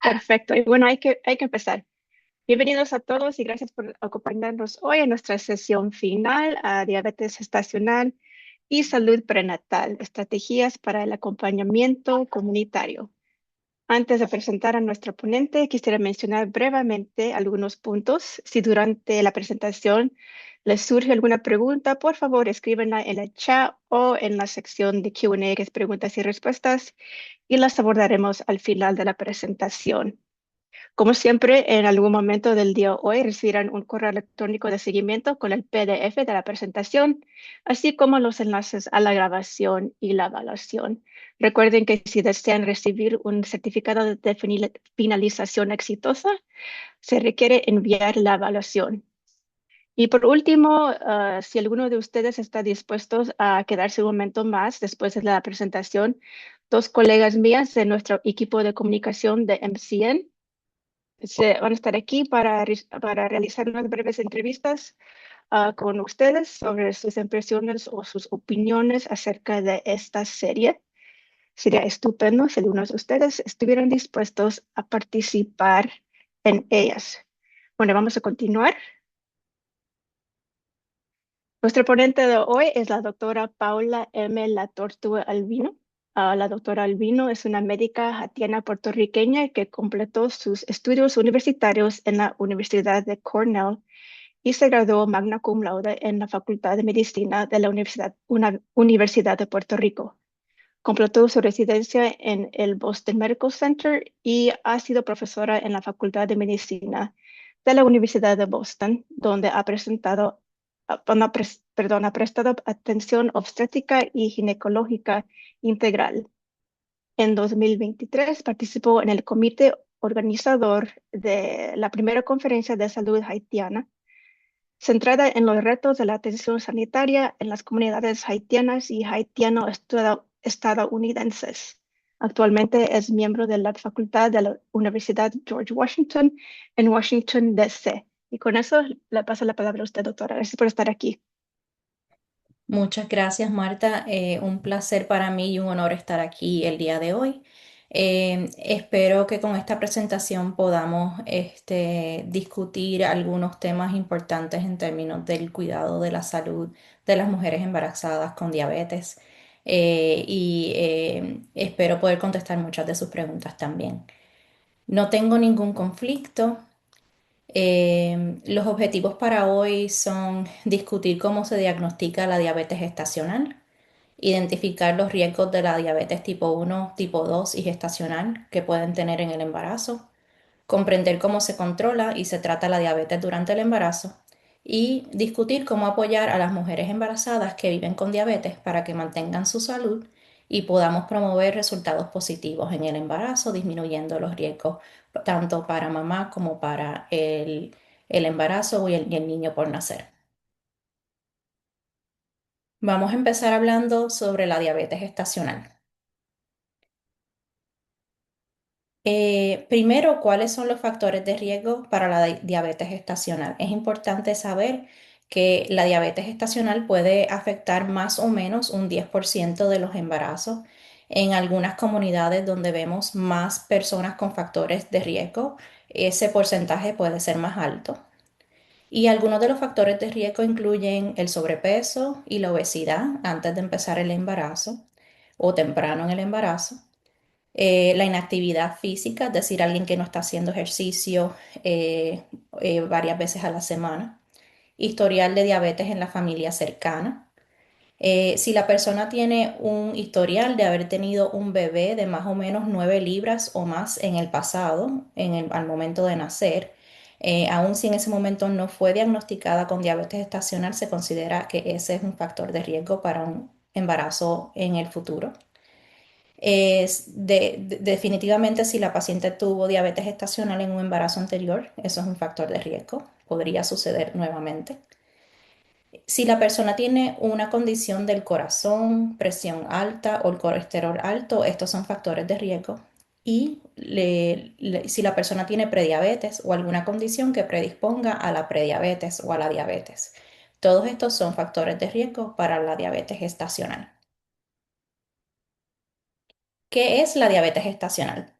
Perfecto. Y bueno, hay que empezar. Bienvenidos a todos y gracias por acompañarnos hoy en nuestra sesión final a diabetes gestacional y salud prenatal, estrategias para el acompañamiento comunitario. Antes de presentar a nuestro ponente, quisiera mencionar brevemente algunos puntos. Si durante la presentación les surge alguna pregunta, por favor escríbenla en el chat o en la sección de Q&A, que es preguntas y respuestas, y las abordaremos al final de la presentación. Como siempre, en algún momento del día hoy recibirán un correo electrónico de seguimiento con el PDF de la presentación, así como los enlaces a la grabación y la evaluación. Recuerden que si desean recibir un certificado de finalización exitosa, se requiere enviar la evaluación. Y por último, si alguno de ustedes está dispuesto a quedarse un momento más después de la presentación, dos colegas mías de nuestro equipo de comunicación de MCN van a estar aquí para realizar unas breves entrevistas con ustedes sobre sus impresiones o sus opiniones acerca de esta serie. Sería estupendo si algunos de ustedes estuvieran dispuestos a participar en ellas. Bueno, vamos a continuar. Nuestra ponente de hoy es la doctora Paula M. Latortue Albino. La doctora Albino es una médica haitiana puertorriqueña que completó sus estudios universitarios en la Universidad de Cornell y se graduó magna cum laude en la Facultad de Medicina de la Universidad de Puerto Rico. Completó su residencia en el Boston Medical Center y ha sido profesora en la Facultad de Medicina de la Universidad de Boston, donde ha prestado atención obstétrica y ginecológica integral. En 2023 participó en el comité organizador de la primera conferencia de salud haitiana, centrada en los retos de la atención sanitaria en las comunidades haitianas y haitiano-estadounidenses. Actualmente es miembro de la Facultad de la Universidad George Washington en Washington, D.C. Y con eso le paso la palabra a usted, doctora. Gracias por estar aquí. Muchas gracias, Marta. Un placer para mí y un honor estar aquí el día de hoy. Espero que con esta presentación podamos discutir algunos temas importantes en términos del cuidado de la salud de las mujeres embarazadas con diabetes. Espero poder contestar muchas de sus preguntas también. No tengo ningún conflicto. Los objetivos para hoy son discutir cómo se diagnostica la diabetes gestacional, identificar los riesgos de la diabetes tipo 1, tipo 2 y gestacional que pueden tener en el embarazo, comprender cómo se controla y se trata la diabetes durante el embarazo y discutir cómo apoyar a las mujeres embarazadas que viven con diabetes para que mantengan su salud y podamos promover resultados positivos en el embarazo, disminuyendo los riesgos tanto para mamá como para el embarazo y el niño por nacer. Vamos a empezar hablando sobre la diabetes gestacional. Primero, ¿cuáles son los factores de riesgo para la diabetes gestacional? Es importante saber que la diabetes gestacional puede afectar más o menos un 10% de los embarazos. En algunas comunidades donde vemos más personas con factores de riesgo, ese porcentaje puede ser más alto. Y algunos de los factores de riesgo incluyen el sobrepeso y la obesidad antes de empezar el embarazo o temprano en el embarazo, la inactividad física, es decir, alguien que no está haciendo ejercicio eh, varias veces a la semana, historial de diabetes en la familia cercana. Si la persona tiene un historial de haber tenido un bebé de más o menos 9 libras o más en el pasado, al momento de nacer, aun si en ese momento no fue diagnosticada con diabetes gestacional, se considera que ese es un factor de riesgo para un embarazo en el futuro. Definitivamente si la paciente tuvo diabetes gestacional en un embarazo anterior, eso es un factor de riesgo, podría suceder nuevamente. Si la persona tiene una condición del corazón, presión alta o el colesterol alto, estos son factores de riesgo. Y si la persona tiene prediabetes o alguna condición que predisponga a la prediabetes o a la diabetes, todos estos son factores de riesgo para la diabetes gestacional. ¿Qué es la diabetes gestacional?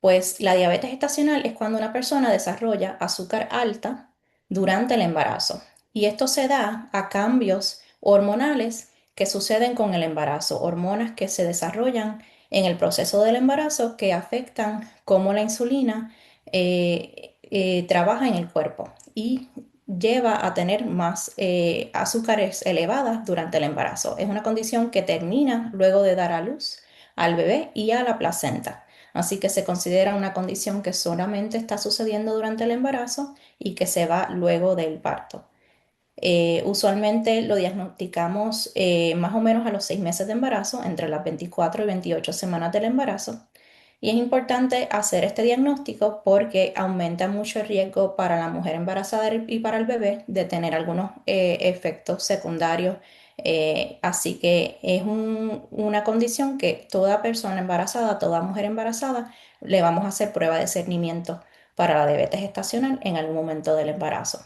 Pues la diabetes gestacional es cuando una persona desarrolla azúcar alta durante el embarazo. Y esto se da a cambios hormonales que suceden con el embarazo, hormonas que se desarrollan en el proceso del embarazo que afectan cómo la insulina trabaja en el cuerpo y lleva a tener más azúcares elevadas durante el embarazo. Es una condición que termina luego de dar a luz al bebé y a la placenta. Así que se considera una condición que solamente está sucediendo durante el embarazo y que se va luego del parto. Usualmente lo diagnosticamos más o menos a los 6 meses de embarazo, entre las 24 y 28 semanas del embarazo. Y es importante hacer este diagnóstico porque aumenta mucho el riesgo para la mujer embarazada y para el bebé de tener algunos efectos secundarios. Así que es una condición que toda persona embarazada, toda mujer embarazada, le vamos a hacer prueba de cernimiento para la diabetes gestacional en algún momento del embarazo.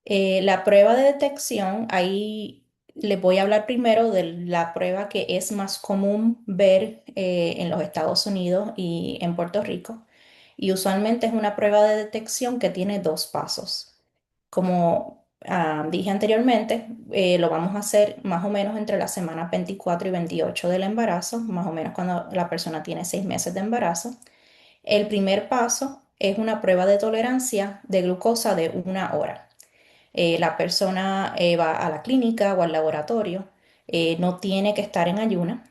La prueba de detección, ahí les voy a hablar primero de la prueba que es más común ver en los Estados Unidos y en Puerto Rico. Y usualmente es una prueba de detección que tiene dos pasos. Como dije anteriormente, lo vamos a hacer más o menos entre las semanas 24 y 28 del embarazo, más o menos cuando la persona tiene 6 meses de embarazo. El primer paso es una prueba de tolerancia de glucosa de 1 hora. La persona va a la clínica o al laboratorio, no tiene que estar en ayuna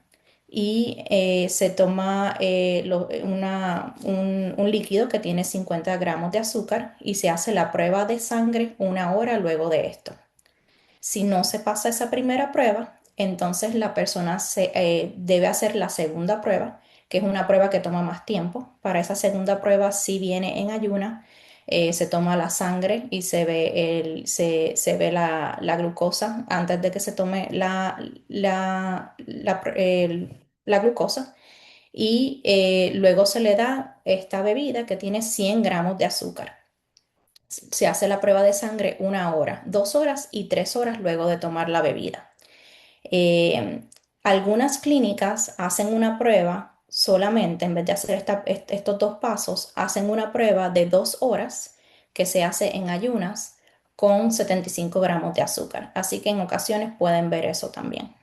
y se toma un líquido que tiene 50 gramos de azúcar y se hace la prueba de sangre 1 hora luego de esto. Si no se pasa esa primera prueba, entonces la persona debe hacer la segunda prueba, que es una prueba que toma más tiempo. Para esa segunda prueba, si viene en ayuna, se toma la sangre y se ve la glucosa antes de que se tome la glucosa. Y luego se le da esta bebida que tiene 100 gramos de azúcar. Se hace la prueba de sangre 1 hora, 2 horas y 3 horas luego de tomar la bebida. Eh, Algunas clínicas hacen una prueba solamente, en vez de hacer estos dos pasos, hacen una prueba de 2 horas que se hace en ayunas con 75 gramos de azúcar. Así que en ocasiones pueden ver eso también.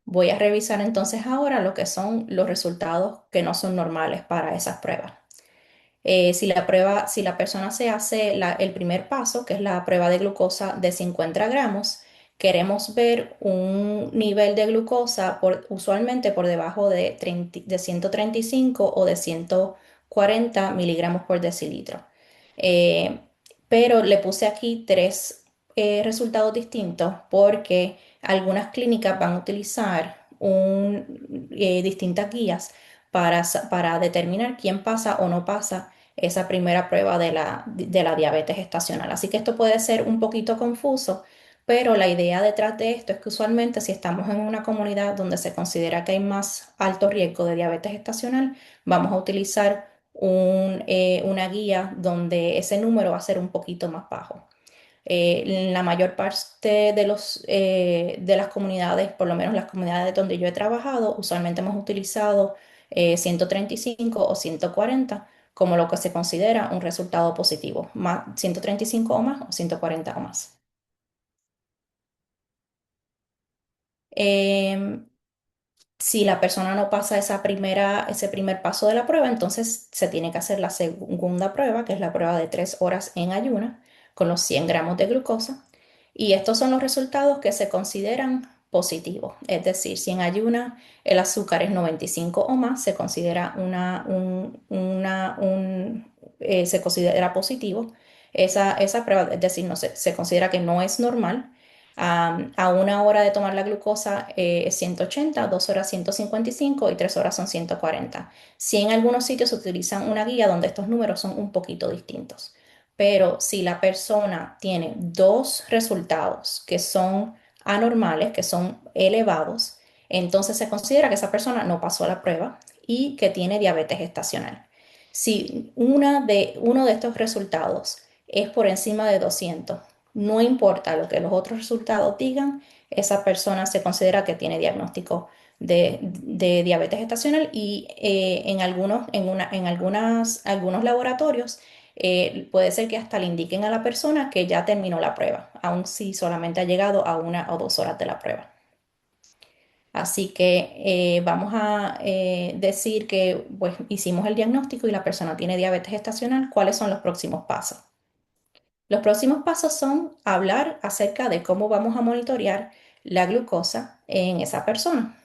Voy a revisar entonces ahora lo que son los resultados que no son normales para esas pruebas. Si la persona se hace el primer paso, que es la prueba de glucosa de 50 gramos, queremos ver un nivel de glucosa usualmente por debajo de 135 o de 140 miligramos por decilitro. Eh, pero le puse aquí tres resultados distintos porque algunas clínicas van a utilizar distintas guías para determinar quién pasa o no pasa esa primera prueba de la diabetes gestacional. Así que esto puede ser un poquito confuso, pero la idea detrás de esto es que usualmente si estamos en una comunidad donde se considera que hay más alto riesgo de diabetes gestacional, vamos a utilizar una guía donde ese número va a ser un poquito más bajo. En la mayor parte de las comunidades, por lo menos las comunidades donde yo he trabajado, usualmente hemos utilizado 135 o 140 como lo que se considera un resultado positivo, más 135 o más o 140 o más. Em, Si la persona no pasa ese primer paso de la prueba, entonces se tiene que hacer la segunda prueba, que es la prueba de 3 horas en ayuna, con los 100 gramos de glucosa. Y estos son los resultados que se consideran positivos. Es decir, si en ayuna el azúcar es 95 o más, se considera se considera positivo esa prueba. Es decir, no se considera que no es normal. A 1 hora de tomar la glucosa es 180, 2 horas 155 y 3 horas son 140. Si en algunos sitios se utilizan una guía donde estos números son un poquito distintos. Pero si la persona tiene dos resultados que son anormales, que son elevados, entonces se considera que esa persona no pasó la prueba y que tiene diabetes gestacional. Si uno de estos resultados es por encima de 200, no importa lo que los otros resultados digan, esa persona se considera que tiene diagnóstico de diabetes gestacional y algunos laboratorios puede ser que hasta le indiquen a la persona que ya terminó la prueba, aun si solamente ha llegado a 1 o 2 horas de la prueba. Así que vamos a decir que pues, hicimos el diagnóstico y la persona tiene diabetes gestacional. ¿Cuáles son los próximos pasos? Los próximos pasos son hablar acerca de cómo vamos a monitorear la glucosa en esa persona.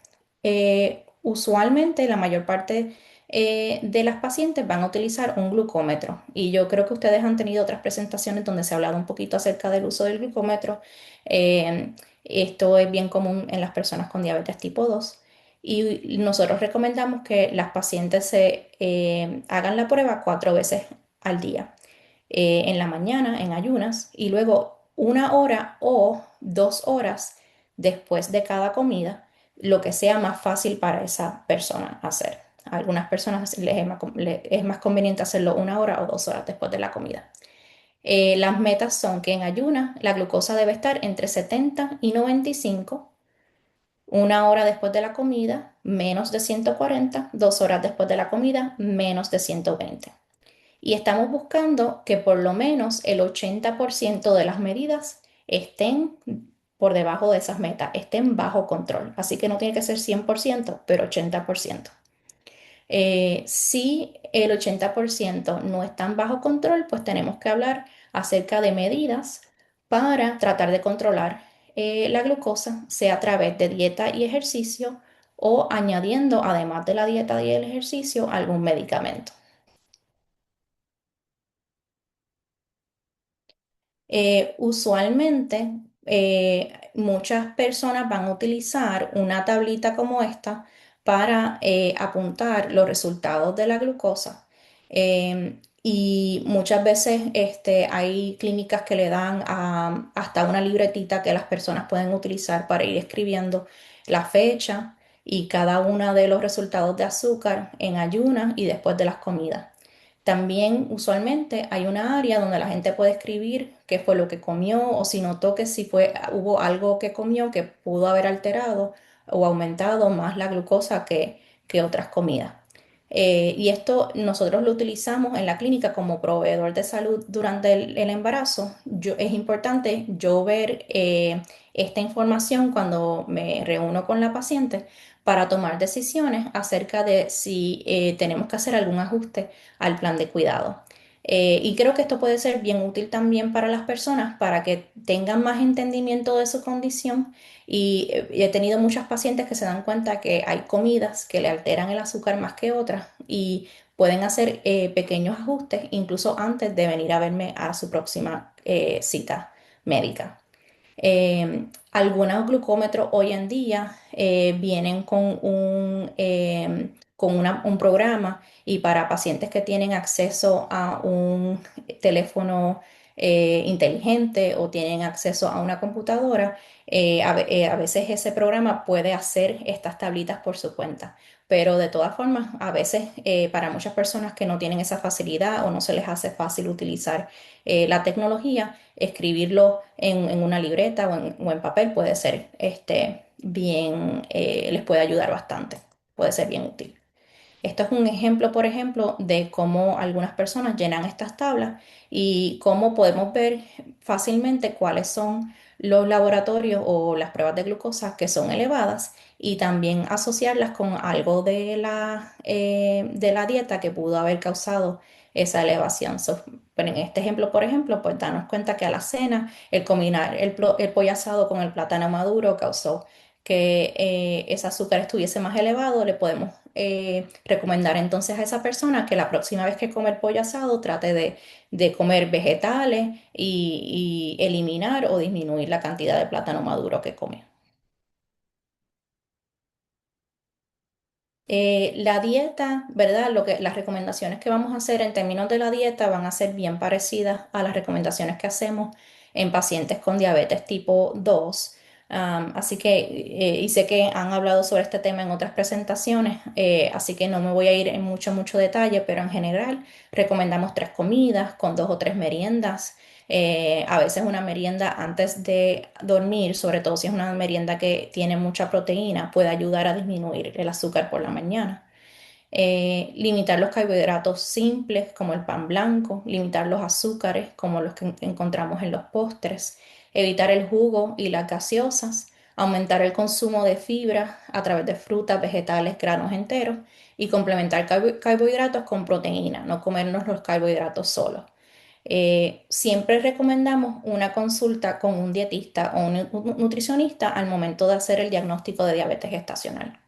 Usualmente la mayor parte de las pacientes van a utilizar un glucómetro y yo creo que ustedes han tenido otras presentaciones donde se ha hablado un poquito acerca del uso del glucómetro. Eh, Esto es bien común en las personas con diabetes tipo 2 y nosotros recomendamos que las pacientes se hagan la prueba 4 veces al día, en la mañana, en ayunas, y luego 1 hora o 2 horas después de cada comida, lo que sea más fácil para esa persona hacer. A algunas personas es más conveniente hacerlo 1 hora o 2 horas después de la comida. Las metas son que en ayunas la glucosa debe estar entre 70 y 95, 1 hora después de la comida, menos de 140, 2 horas después de la comida, menos de 120. Y estamos buscando que por lo menos el 80% de las medidas estén por debajo de esas metas, estén bajo control. Así que no tiene que ser 100%, pero 80%. Si el 80% no están bajo control, pues tenemos que hablar acerca de medidas para tratar de controlar la glucosa, sea a través de dieta y ejercicio o añadiendo, además de la dieta y el ejercicio, algún medicamento. Usualmente, muchas personas van a utilizar una tablita como esta para apuntar los resultados de la glucosa. Y muchas veces hay clínicas que le dan hasta una libretita que las personas pueden utilizar para ir escribiendo la fecha y cada uno de los resultados de azúcar en ayunas y después de las comidas. También usualmente hay una área donde la gente puede escribir qué fue lo que comió o si notó que hubo algo que comió que pudo haber alterado o aumentado más la glucosa que otras comidas. Y esto nosotros lo utilizamos en la clínica como proveedor de salud durante el embarazo. Es importante yo ver esta información cuando me reúno con la paciente para tomar decisiones acerca de si tenemos que hacer algún ajuste al plan de cuidado. Y creo que esto puede ser bien útil también para las personas para que tengan más entendimiento de su condición. Y he tenido muchas pacientes que se dan cuenta que hay comidas que le alteran el azúcar más que otras y pueden hacer pequeños ajustes incluso antes de venir a verme a su próxima cita médica. Algunos glucómetros hoy en día vienen con un programa y para pacientes que tienen acceso a un teléfono inteligente o tienen acceso a una computadora, a veces ese programa puede hacer estas tablitas por su cuenta. Pero de todas formas, a veces para muchas personas que no tienen esa facilidad o no se les hace fácil utilizar la tecnología, escribirlo en una libreta o en papel puede ser bien, les puede ayudar bastante, puede ser bien útil. Esto es un ejemplo, por ejemplo, de cómo algunas personas llenan estas tablas y cómo podemos ver fácilmente cuáles son los laboratorios o las pruebas de glucosa que son elevadas y también asociarlas con algo de la dieta que pudo haber causado esa elevación. Pero en este ejemplo, por ejemplo, pues darnos cuenta que a la cena el combinar el pollo asado con el plátano maduro causó que ese azúcar estuviese más elevado. Le podemos recomendar entonces a esa persona que la próxima vez que come el pollo asado trate de comer vegetales y eliminar o disminuir la cantidad de plátano maduro que come. La dieta, ¿verdad? Las recomendaciones que vamos a hacer en términos de la dieta van a ser bien parecidas a las recomendaciones que hacemos en pacientes con diabetes tipo 2. Así que, y sé que han hablado sobre este tema en otras presentaciones, así que no me voy a ir en mucho detalle, pero en general recomendamos 3 comidas con 2 o 3 meriendas. A veces una merienda antes de dormir, sobre todo si es una merienda que tiene mucha proteína, puede ayudar a disminuir el azúcar por la mañana. Limitar los carbohidratos simples como el pan blanco, limitar los azúcares como los que encontramos en los postres, evitar el jugo y las gaseosas, aumentar el consumo de fibra a través de frutas, vegetales, granos enteros y complementar carbohidratos con proteína, no comernos los carbohidratos solos. Siempre recomendamos una consulta con un dietista o un nutricionista al momento de hacer el diagnóstico de diabetes gestacional.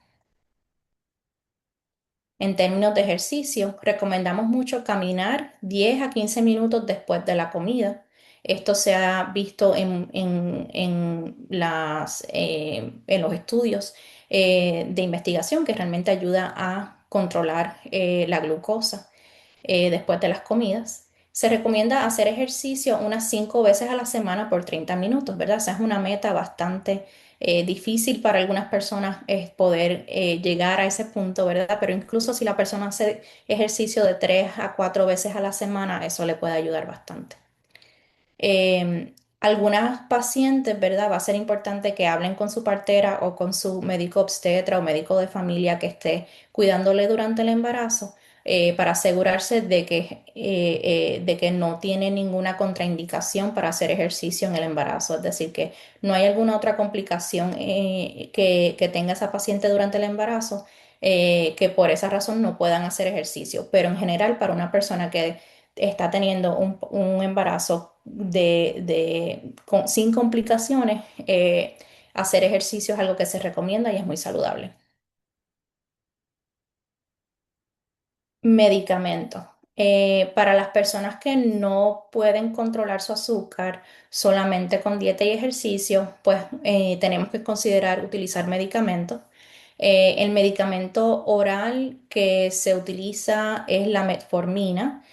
En términos de ejercicio, recomendamos mucho caminar 10 a 15 minutos después de la comida. Esto se ha visto en los estudios de investigación que realmente ayuda a controlar la glucosa después de las comidas. Se recomienda hacer ejercicio unas 5 veces a la semana por 30 minutos, ¿verdad? Esa es una meta bastante difícil para algunas personas es poder llegar a ese punto, ¿verdad? Pero incluso si la persona hace ejercicio de 3 a 4 veces a la semana, eso le puede ayudar bastante. Algunas pacientes, ¿verdad? Va a ser importante que hablen con su partera o con su médico obstetra o médico de familia que esté cuidándole durante el embarazo para asegurarse de que no tiene ninguna contraindicación para hacer ejercicio en el embarazo. Es decir, que no hay alguna otra complicación que tenga esa paciente durante el embarazo que por esa razón no puedan hacer ejercicio. Pero en general, para una persona que está teniendo un embarazo sin complicaciones, hacer ejercicio es algo que se recomienda y es muy saludable. Medicamentos. Para las personas que no pueden controlar su azúcar solamente con dieta y ejercicio, pues tenemos que considerar utilizar medicamentos. El medicamento oral que se utiliza es la metformina.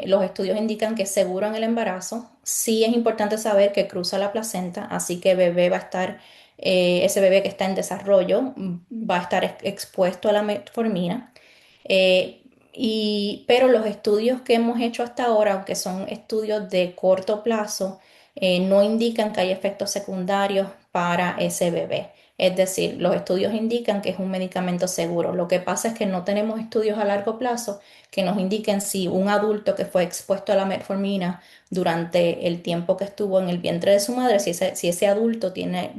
Los estudios indican que es seguro en el embarazo. Sí es importante saber que cruza la placenta, así que ese bebé que está en desarrollo va a estar expuesto a la metformina. Eh, pero los estudios que hemos hecho hasta ahora, aunque son estudios de corto plazo, no indican que hay efectos secundarios para ese bebé. Es decir, los estudios indican que es un medicamento seguro. Lo que pasa es que no tenemos estudios a largo plazo que nos indiquen si un adulto que fue expuesto a la metformina durante el tiempo que estuvo en el vientre de su madre, si ese adulto tiene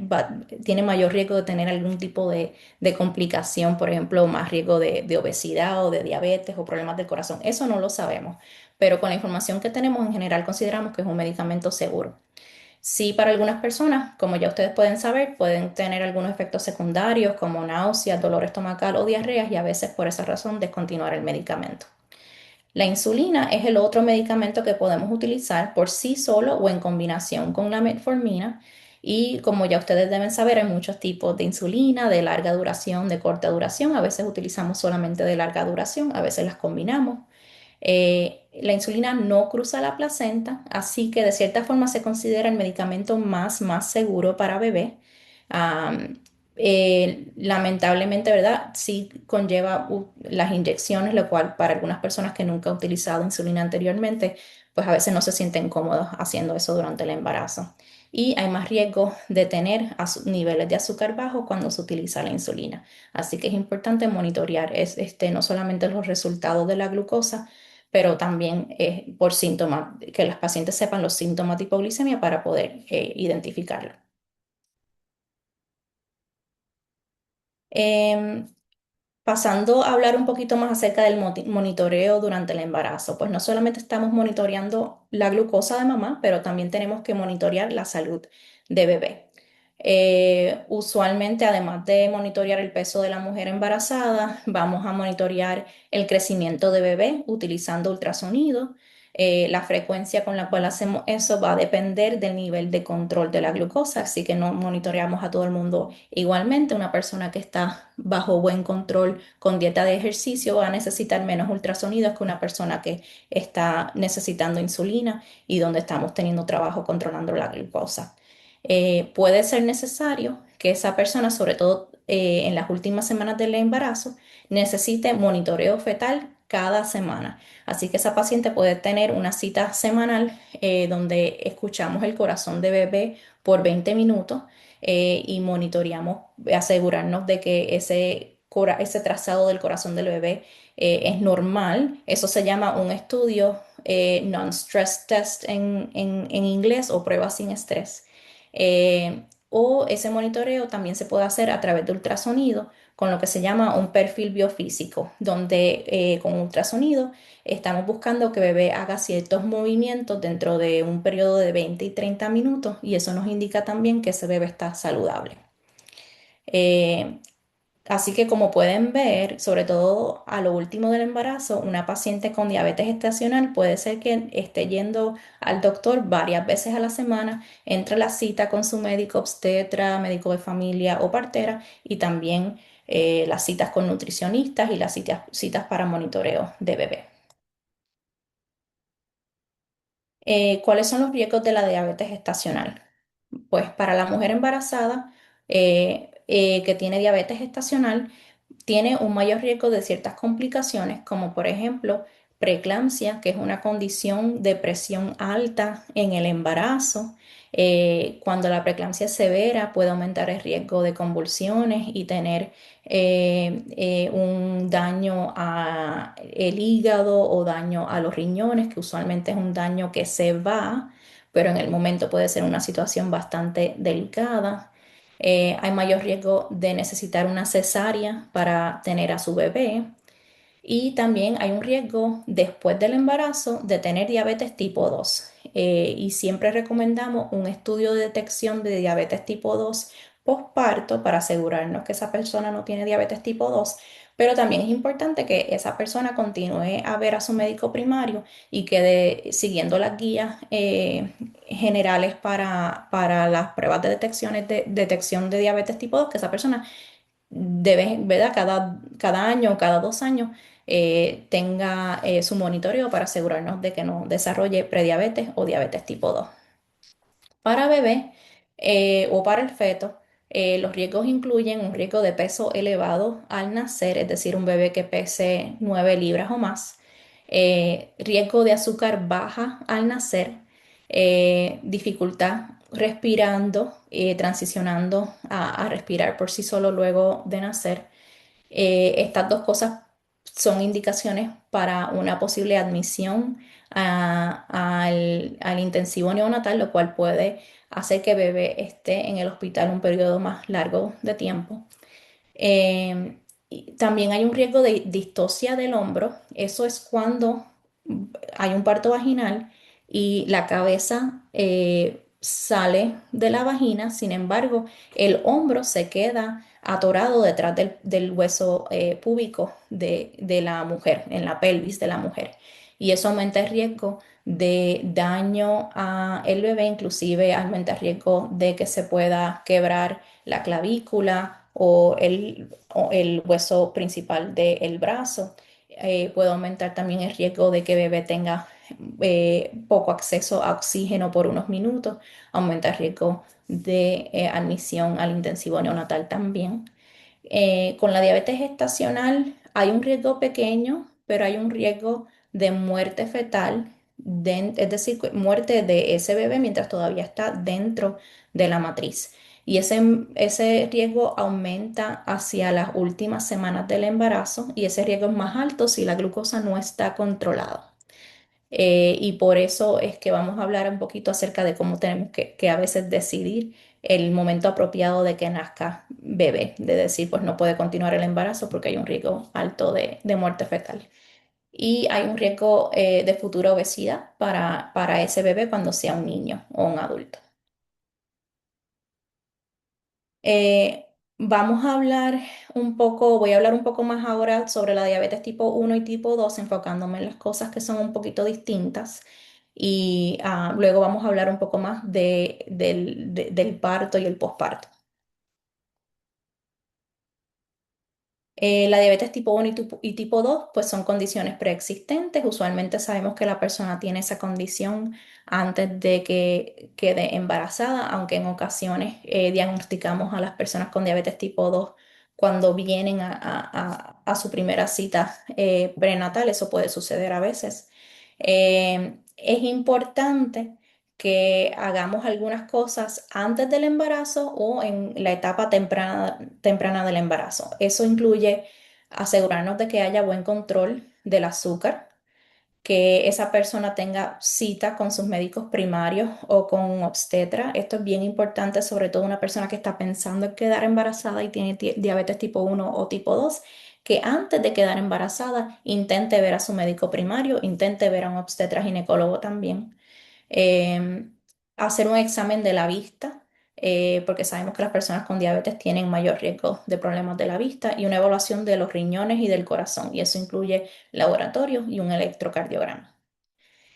mayor riesgo de tener algún tipo de complicación, por ejemplo, más riesgo de obesidad o de diabetes o problemas del corazón. Eso no lo sabemos, pero con la información que tenemos en general consideramos que es un medicamento seguro. Sí, para algunas personas, como ya ustedes pueden saber, pueden tener algunos efectos secundarios como náuseas, dolor estomacal o diarreas y a veces por esa razón descontinuar el medicamento. La insulina es el otro medicamento que podemos utilizar por sí solo o en combinación con la metformina. Y como ya ustedes deben saber, hay muchos tipos de insulina, de larga duración, de corta duración. A veces utilizamos solamente de larga duración, a veces las combinamos. La insulina no cruza la placenta, así que de cierta forma se considera el medicamento más seguro para bebé. Am, Lamentablemente, ¿verdad? Sí conlleva las inyecciones, lo cual para algunas personas que nunca han utilizado insulina anteriormente, pues a veces no se sienten cómodos haciendo eso durante el embarazo. Y hay más riesgo de tener niveles de azúcar bajos cuando se utiliza la insulina. Así que es importante monitorear no solamente los resultados de la glucosa, pero también por síntomas, que las pacientes sepan los síntomas de hipoglicemia para poder identificarlo. Em, Pasando a hablar un poquito más acerca del monitoreo durante el embarazo, pues no solamente estamos monitoreando la glucosa de mamá, pero también tenemos que monitorear la salud de bebé. Usualmente, además de monitorear el peso de la mujer embarazada, vamos a monitorear el crecimiento de bebé utilizando ultrasonido. La frecuencia con la cual hacemos eso va a depender del nivel de control de la glucosa, así que no monitoreamos a todo el mundo igualmente. Una persona que está bajo buen control con dieta de ejercicio va a necesitar menos ultrasonidos que una persona que está necesitando insulina y donde estamos teniendo trabajo controlando la glucosa. Puede ser necesario que esa persona, sobre todo en las últimas semanas del embarazo, necesite monitoreo fetal cada semana. Así que esa paciente puede tener una cita semanal donde escuchamos el corazón de bebé por 20 minutos y monitoreamos, asegurarnos de que ese trazado del corazón del bebé es normal. Eso se llama un estudio non-stress test en inglés o prueba sin estrés. O ese monitoreo también se puede hacer a través de ultrasonido con lo que se llama un perfil biofísico, donde con ultrasonido estamos buscando que bebé haga ciertos movimientos dentro de un periodo de 20 y 30 minutos y eso nos indica también que ese bebé está saludable. Eh, Así que como pueden ver, sobre todo a lo último del embarazo, una paciente con diabetes gestacional puede ser que esté yendo al doctor varias veces a la semana entre la cita con su médico obstetra, médico de familia o partera y también las citas con nutricionistas y las citas para monitoreo de bebé. ¿Cuáles son los riesgos de la diabetes gestacional? Pues para la mujer embarazada que tiene diabetes gestacional, tiene un mayor riesgo de ciertas complicaciones, como por ejemplo preeclampsia, que es una condición de presión alta en el embarazo. Cuando la preeclampsia es severa, puede aumentar el riesgo de convulsiones y tener un daño al hígado o daño a los riñones, que usualmente es un daño que se va, pero en el momento puede ser una situación bastante delicada. Hay mayor riesgo de necesitar una cesárea para tener a su bebé. Y también hay un riesgo después del embarazo de tener diabetes tipo 2. Y siempre recomendamos un estudio de detección de diabetes tipo 2 postparto para asegurarnos que esa persona no tiene diabetes tipo 2. Pero también es importante que esa persona continúe a ver a su médico primario y quede siguiendo las guías generales para las pruebas de detección de diabetes tipo 2, que esa persona debe, ¿verdad? Cada año o cada 2 años tenga su monitoreo para asegurarnos de que no desarrolle prediabetes o diabetes tipo 2. Para bebé o para el feto, los riesgos incluyen un riesgo de peso elevado al nacer, es decir, un bebé que pese 9 libras o más, riesgo de azúcar baja al nacer, dificultad respirando, transicionando a respirar por sí solo luego de nacer. Estas dos cosas son indicaciones para una posible admisión al intensivo neonatal, lo cual puede hacer que bebé esté en el hospital un periodo más largo de tiempo. Y también hay un riesgo de distosia del hombro. Eso es cuando hay un parto vaginal y la cabeza sale de la vagina, sin embargo, el hombro se queda atorado detrás del hueso púbico de la mujer, en la pelvis de la mujer. Y eso aumenta el riesgo de daño al bebé, inclusive aumenta el riesgo de que se pueda quebrar la clavícula o el hueso principal del brazo. Puede aumentar también el riesgo de que el bebé tenga poco acceso a oxígeno por unos minutos, aumenta el riesgo de admisión al intensivo neonatal también. Con la diabetes gestacional hay un riesgo pequeño, pero hay un riesgo de muerte fetal, es decir, muerte de ese bebé mientras todavía está dentro de la matriz. Y ese riesgo aumenta hacia las últimas semanas del embarazo y ese riesgo es más alto si la glucosa no está controlada. Y por eso es que vamos a hablar un poquito acerca de cómo tenemos que a veces decidir el momento apropiado de que nazca bebé, de decir, pues no puede continuar el embarazo porque hay un riesgo alto de muerte fetal. Y hay un riesgo de futura obesidad para ese bebé cuando sea un niño o un adulto. Vamos a hablar voy a hablar un poco más ahora sobre la diabetes tipo 1 y tipo 2, enfocándome en las cosas que son un poquito distintas. Y luego vamos a hablar un poco más del parto y el posparto. La diabetes tipo 1 y tipo 2 pues son condiciones preexistentes. Usualmente sabemos que la persona tiene esa condición antes de que quede embarazada, aunque en ocasiones diagnosticamos a las personas con diabetes tipo 2 cuando vienen a su primera cita prenatal. Eso puede suceder a veces. Es importante que hagamos algunas cosas antes del embarazo o en la etapa temprana del embarazo. Eso incluye asegurarnos de que haya buen control del azúcar, que esa persona tenga cita con sus médicos primarios o con un obstetra. Esto es bien importante, sobre todo una persona que está pensando en quedar embarazada y tiene diabetes tipo 1 o tipo 2, que antes de quedar embarazada intente ver a su médico primario, intente ver a un obstetra ginecólogo también. Em, Hacer un examen de la vista, porque sabemos que las personas con diabetes tienen mayor riesgo de problemas de la vista, y una evaluación de los riñones y del corazón, y eso incluye laboratorio y un electrocardiograma.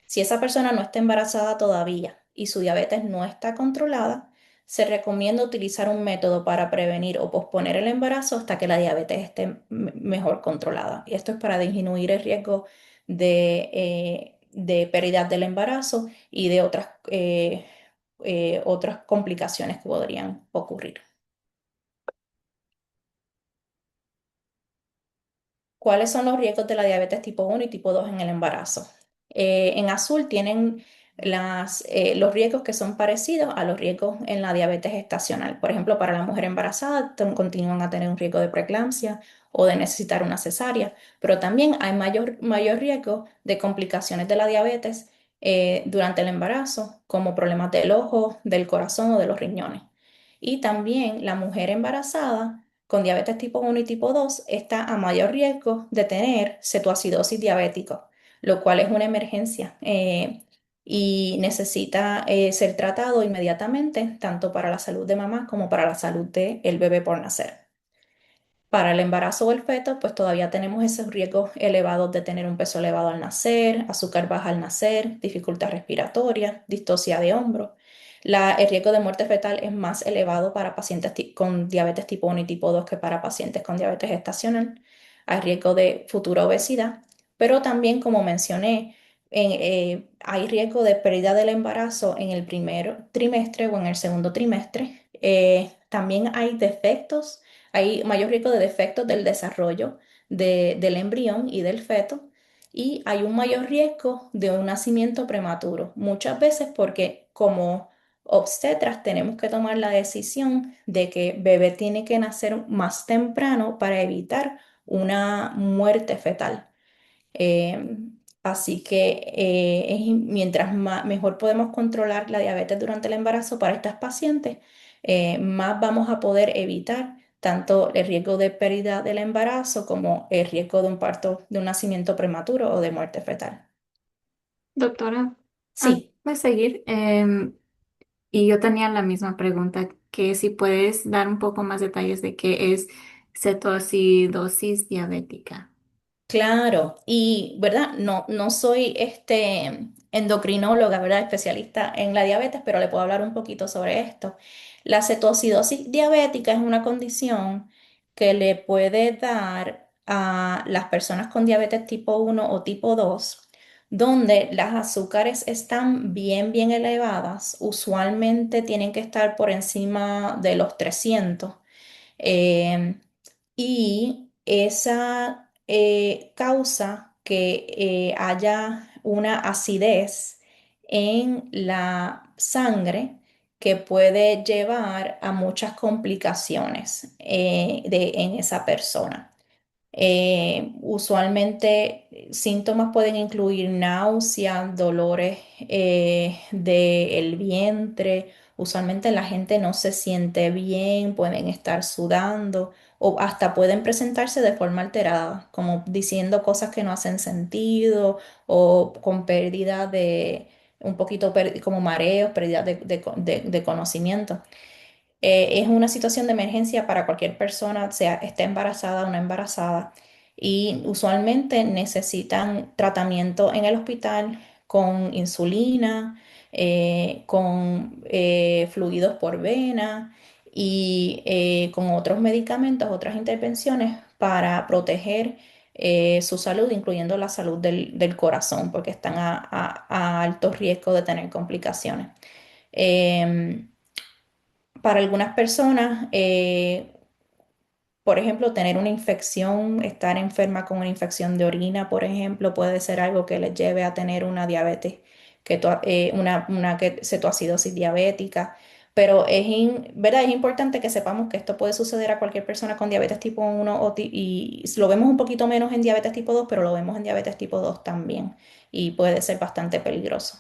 Si esa persona no está embarazada todavía y su diabetes no está controlada, se recomienda utilizar un método para prevenir o posponer el embarazo hasta que la diabetes esté mejor controlada. Y esto es para disminuir el riesgo de pérdida del embarazo y de otras complicaciones que podrían ocurrir. ¿Cuáles son los riesgos de la diabetes tipo 1 y tipo 2 en el embarazo? En azul tienen los riesgos que son parecidos a los riesgos en la diabetes gestacional. Por ejemplo, para la mujer embarazada continúan a tener un riesgo de preeclampsia o de necesitar una cesárea, pero también hay mayor riesgo de complicaciones de la diabetes durante el embarazo, como problemas del ojo, del corazón o de los riñones. Y también la mujer embarazada con diabetes tipo 1 y tipo 2 está a mayor riesgo de tener cetoacidosis diabética, lo cual es una emergencia y necesita ser tratado inmediatamente, tanto para la salud de mamá como para la salud del bebé por nacer. Para el embarazo o el feto, pues todavía tenemos esos riesgos elevados de tener un peso elevado al nacer, azúcar baja al nacer, dificultad respiratoria, distocia de hombro. El riesgo de muerte fetal es más elevado para pacientes con diabetes tipo 1 y tipo 2 que para pacientes con diabetes gestacional. Hay riesgo de futura obesidad, pero también, como mencioné, hay riesgo de pérdida del embarazo en el primer trimestre o en el segundo trimestre. También hay mayor riesgo de defectos del desarrollo del embrión y del feto, y hay un mayor riesgo de un nacimiento prematuro, muchas veces porque como obstetras tenemos que tomar la decisión de que bebé tiene que nacer más temprano para evitar una muerte fetal. Eh, Así que mientras mejor podemos controlar la diabetes durante el embarazo para estas pacientes, más vamos a poder evitar tanto el riesgo de pérdida del embarazo como el riesgo de un parto, de un nacimiento prematuro o de muerte fetal. Doctora, antes Sí. de seguir, y yo tenía la misma pregunta, que si puedes dar un poco más detalles de qué es cetoacidosis diabética. Claro, y verdad, no soy endocrinóloga, ¿verdad? Especialista en la diabetes, pero le puedo hablar un poquito sobre esto. La cetoacidosis diabética es una condición que le puede dar a las personas con diabetes tipo 1 o tipo 2, donde las azúcares están bien elevadas. Usualmente tienen que estar por encima de los 300. eh, y esa causa que haya una acidez en la sangre que puede llevar a muchas complicaciones en esa persona. Usualmente síntomas pueden incluir náuseas, dolores del vientre. Usualmente la gente no se siente bien, pueden estar sudando o hasta pueden presentarse de forma alterada, como diciendo cosas que no hacen sentido o con pérdida de, un poquito como mareos, pérdida de conocimiento. Es una situación de emergencia para cualquier persona, sea esté embarazada o no embarazada, y usualmente necesitan tratamiento en el hospital con insulina, con fluidos por vena y con otros medicamentos, otras intervenciones para proteger su salud, incluyendo la salud del corazón, porque están a alto riesgo de tener complicaciones. Em, para algunas personas, por ejemplo, tener una infección, estar enferma con una infección de orina, por ejemplo, puede ser algo que les lleve a tener una diabetes, una cetoacidosis diabética. Pero ¿verdad? Es importante que sepamos que esto puede suceder a cualquier persona con diabetes tipo 1 y lo vemos un poquito menos en diabetes tipo 2, pero lo vemos en diabetes tipo 2 también y puede ser bastante peligroso.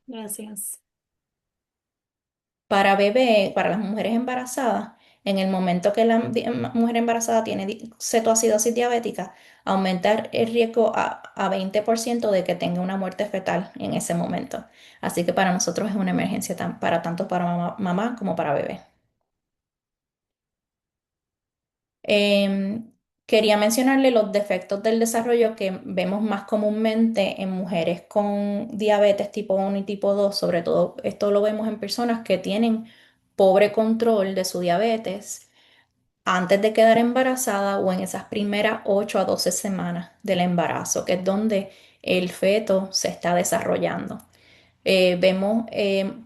Gracias. Para bebé, para las mujeres embarazadas, en el momento que la mujer embarazada tiene cetoacidosis diabética, aumenta el riesgo a 20% de que tenga una muerte fetal en ese momento. Así que para nosotros es una emergencia para tanto para mamá como para bebé. Em, Quería mencionarle los defectos del desarrollo que vemos más comúnmente en mujeres con diabetes tipo 1 y tipo 2. Sobre todo esto lo vemos en personas que tienen pobre control de su diabetes antes de quedar embarazada o en esas primeras 8 a 12 semanas del embarazo, que es donde el feto se está desarrollando.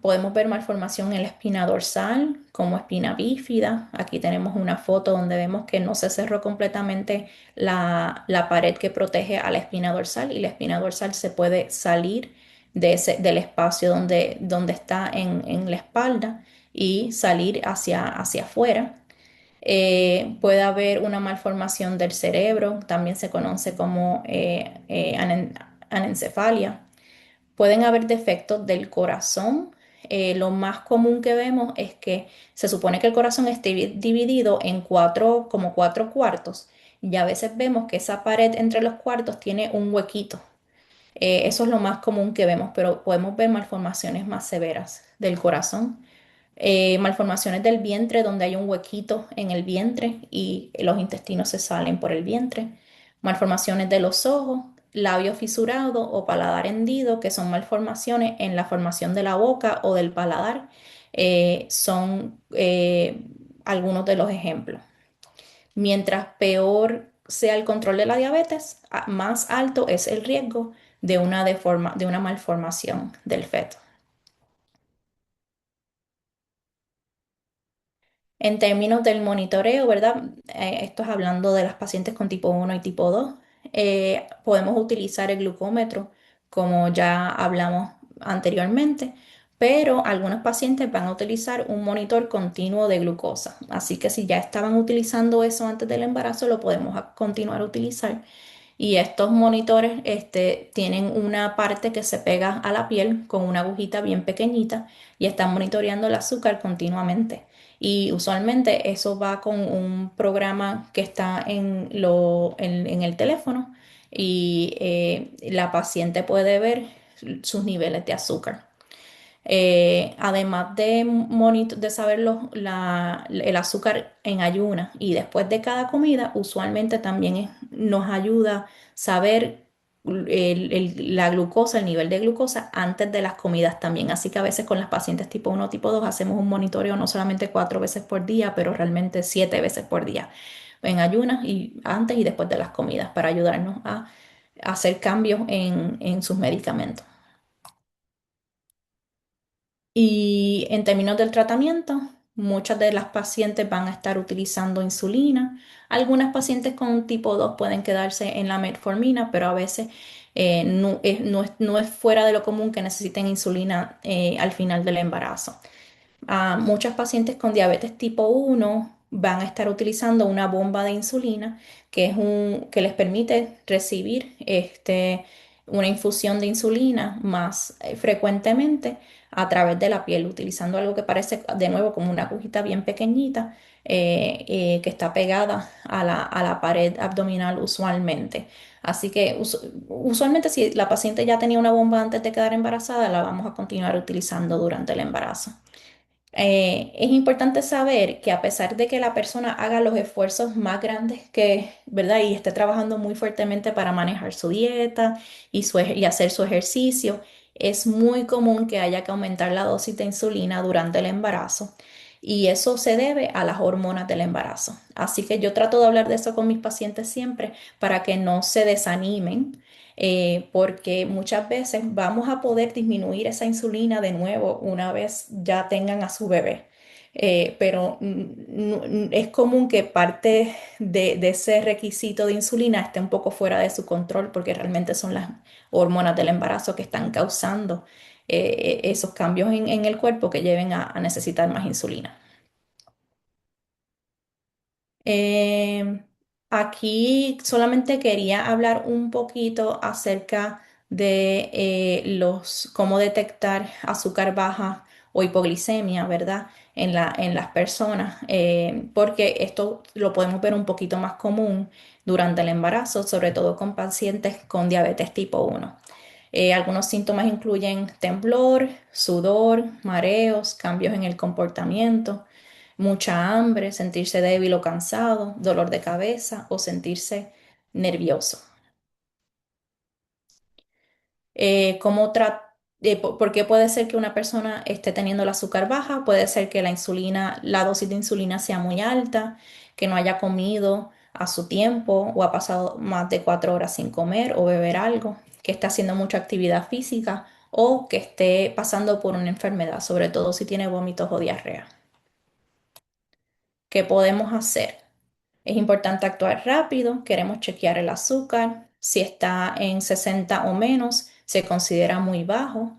Podemos ver malformación en la espina dorsal como espina bífida. Aquí tenemos una foto donde vemos que no se cerró completamente la pared que protege a la espina dorsal y la espina dorsal se puede salir del espacio donde está en la espalda y salir hacia afuera. Puede haber una malformación del cerebro, también se conoce como anencefalia. Pueden haber defectos del corazón. Lo más común que vemos es que se supone que el corazón esté dividido en como cuatro cuartos, y a veces vemos que esa pared entre los cuartos tiene un huequito. Eso es lo más común que vemos, pero podemos ver malformaciones más severas del corazón, malformaciones del vientre donde hay un huequito en el vientre y los intestinos se salen por el vientre, malformaciones de los ojos, labio fisurado o paladar hendido, que son malformaciones en la formación de la boca o del paladar, son algunos de los ejemplos. Mientras peor sea el control de la diabetes, más alto es el riesgo de una malformación del feto. En términos del monitoreo, ¿verdad? Esto es hablando de las pacientes con tipo 1 y tipo 2. Podemos utilizar el glucómetro, como ya hablamos anteriormente, pero algunos pacientes van a utilizar un monitor continuo de glucosa. Así que si ya estaban utilizando eso antes del embarazo, lo podemos continuar a utilizar. Y estos monitores tienen una parte que se pega a la piel con una agujita bien pequeñita y están monitoreando el azúcar continuamente. Y usualmente eso va con un programa que está en el teléfono y la paciente puede ver sus niveles de azúcar. Además de saber el azúcar en ayunas y después de cada comida, usualmente también nos ayuda a saber la glucosa, el nivel de glucosa antes de las comidas también. Así que a veces con las pacientes tipo 1 tipo 2 hacemos un monitoreo no solamente 4 veces por día, pero realmente 7 veces por día en ayunas y antes y después de las comidas para ayudarnos a hacer cambios en sus medicamentos. Y en términos del tratamiento, muchas de las pacientes van a estar utilizando insulina. Algunas pacientes con tipo 2 pueden quedarse en la metformina, pero a veces no es fuera de lo común que necesiten insulina al final del embarazo. Muchas pacientes con diabetes tipo 1 van a estar utilizando una bomba de insulina que les permite recibir una infusión de insulina más frecuentemente a través de la piel, utilizando algo que parece de nuevo como una agujita bien pequeñita que está pegada a la pared abdominal usualmente. Así que usualmente si la paciente ya tenía una bomba antes de quedar embarazada, la vamos a continuar utilizando durante el embarazo. Es importante saber que a pesar de que la persona haga los esfuerzos más grandes ¿verdad? Y esté trabajando muy fuertemente para manejar su dieta y hacer su ejercicio, es muy común que haya que aumentar la dosis de insulina durante el embarazo. Y eso se debe a las hormonas del embarazo. Así que yo trato de hablar de eso con mis pacientes siempre para que no se desanimen porque muchas veces vamos a poder disminuir esa insulina de nuevo una vez ya tengan a su bebé. pero es común que parte de ese requisito de insulina esté un poco fuera de su control porque realmente son las hormonas del embarazo que están causando esos cambios en el cuerpo que lleven a necesitar más insulina. Eh, Aquí solamente quería hablar un poquito acerca de cómo detectar azúcar baja o hipoglicemia, ¿verdad? En las personas, porque esto lo podemos ver un poquito más común durante el embarazo, sobre todo con pacientes con diabetes tipo 1. Algunos síntomas incluyen temblor, sudor, mareos, cambios en el comportamiento, mucha hambre, sentirse débil o cansado, dolor de cabeza o sentirse nervioso. ¿Por qué puede ser que una persona esté teniendo el azúcar baja? Puede ser que la dosis de insulina sea muy alta, que no haya comido a su tiempo o ha pasado más de 4 horas sin comer o beber algo, que esté haciendo mucha actividad física o que esté pasando por una enfermedad, sobre todo si tiene vómitos o diarrea. ¿Qué podemos hacer? Es importante actuar rápido, queremos chequear el azúcar. Si está en 60 o menos, se considera muy bajo.